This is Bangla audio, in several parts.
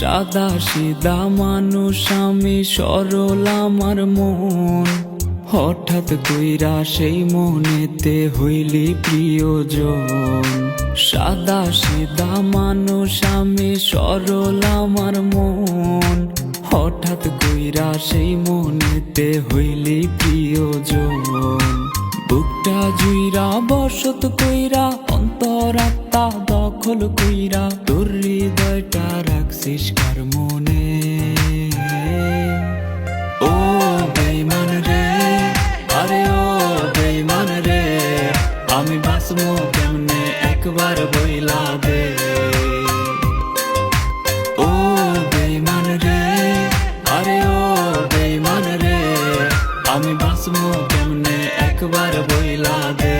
সাদা সিধা মানুষ আমি, সরল আমার মন। হঠাৎ কইরা সেই মনেতে হইলি প্রিয়জন। সাদা সিধা মানুষ আমি, সরল আমার মন। হঠাৎ কইরা সেই মনেতে হইলি প্রিয়জন। বুকটা জুইরা বসত কইরা, অন্তরাত্মা দখল কইরা, তোর হৃদয়টা রাখছিস কার মনে। ও বেঈমান রে, আরে ও বেঈমান রে, আমি বাঁচবো কেমনে একবার বইলা দে। ও বেঈমান রে, আরে ও বেঈমান রে, আমি বাঁচবো কেমনে একবার বইলা দে।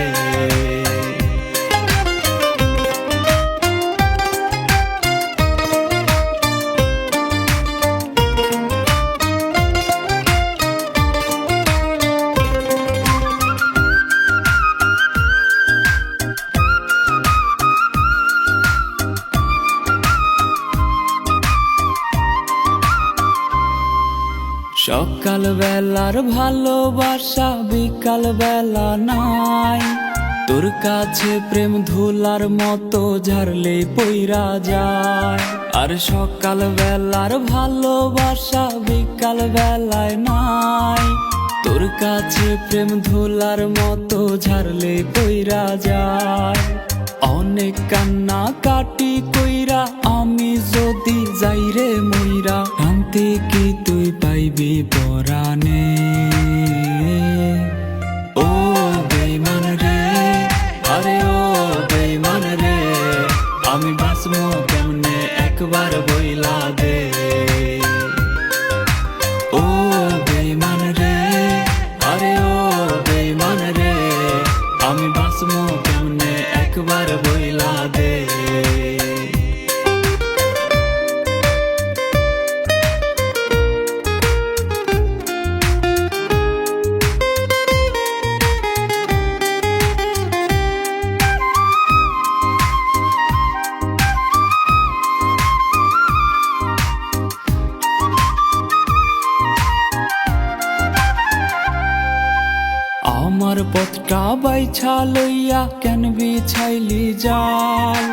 সকাল বেলার ভালোবাসা বিকাল বেলা নাই, তোর কাছে প্রেম ধুলার মতো ঝাড়লে পইরা যায়। আর সকাল বেলার ভালোবাসা বিকাল বেলায় নাই, তোর কাছে প্রেম ধুলার মতো ঝাড়লে পইরা যায়। অনেক কান্না কাটি কইরা আমি যদি যাই রে মইরা, শান্তি কি তুই পাইবি পরাণে। ও বেঈমান রে, আরে ও বেঈমান রে, আমি বাঁচবো কেমনে একবার বইলা দে। ও বেঈমান রে, আরে ও বেঈমান রে, আমি বাঁচবো কেমনে একবার বইলা দে। আমার পথটা বাইছা লইয়া কেন বিছাইলি জাল,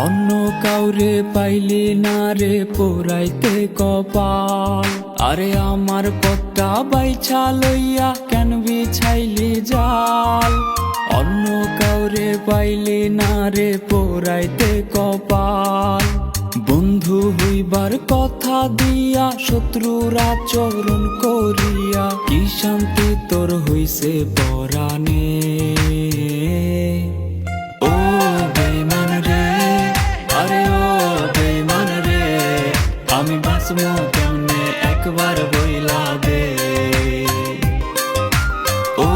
অন্য কাউরে পাইলি না রে পোড়াইতে কপাল। আরে আমার পথটা বাইছা লইয়া কেন বিছাইলি জাল, অন্য কাউরে পাইলি না রে পোড়াইতে কপাল। বন্ধু হইবার কথা দিয়া শত্রুর আচরণ করিয়া, কি শান্তি তোর হইছে পরাণে। ও বেঈমান রে, আরে ও বেঈমান রে, আমি বাঁচবো কেমনে একবার বইলা দে। ও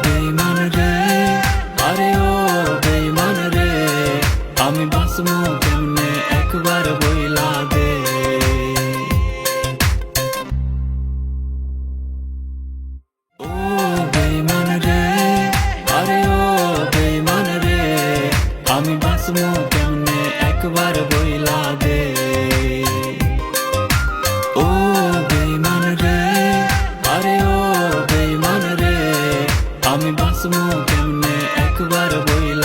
বেঈমান রে, আরে ও বেঈমান রে, আমি বাঁচবো কেমনে একবার বইলা দে। ও বেঈমান রে, আরে ও বেঈমান রে, আমি বাঁচবো কেমনে একবার বইলা দে। ও বেঈমান রে, আরে ও বেঈমান রে, আমি বাঁচবো কেমনে একবার বইলা